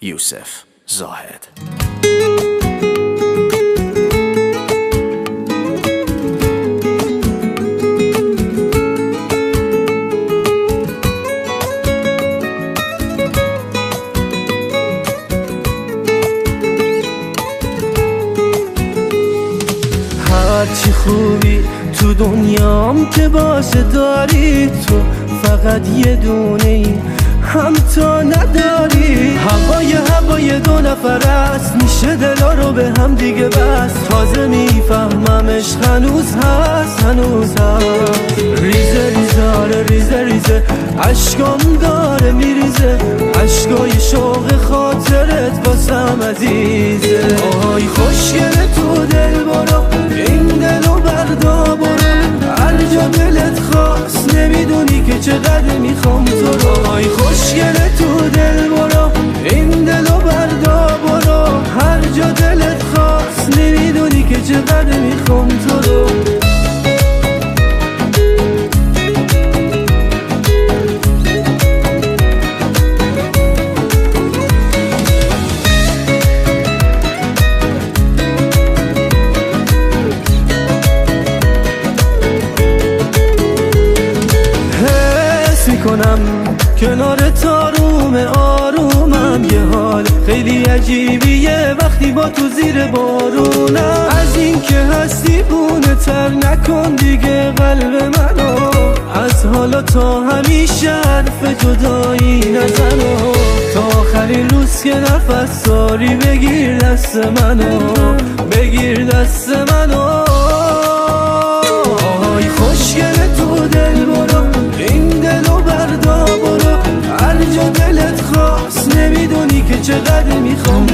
یوسف زاهد. هرچی خوبی تو دنیام که باشه داری، تو فقط یه دونه ای هم تا نداری. هوای دو نفر است، میشه دلا رو به هم دیگه بس. تازه میفهمم عشق هنوز هست. ریزه ریزه ریزه ریزه عشقام داره میریزه، عشقای شوق خاطرت واسم عزیزه. آهای خوشگله تو دل برو، این دلو بردا برو، هر جا دلت خواست نمیدونی که چقدر میخوام تو رو. آهای خوشگله تو دل برو، این دلو بردا برو، هر جا دلت خواست نمیدونی که چقدر میخوام تو رو. کنم کنار تاروم آرومم، یه حال خیلی عجیبیه وقتی با تو زیر بارونم. از این که هستی بونه تر نکن دیگه قلب منو، از حالا تا همیشه حرف جدایی نزنو. تا آخرین روز که نفس داری بگیر دست منو، بگیر دست منو. آهای خوشگله تو دل برو، این دلو بردا برو، هر جا دلت خواست نمیدونی که چقدر میخوام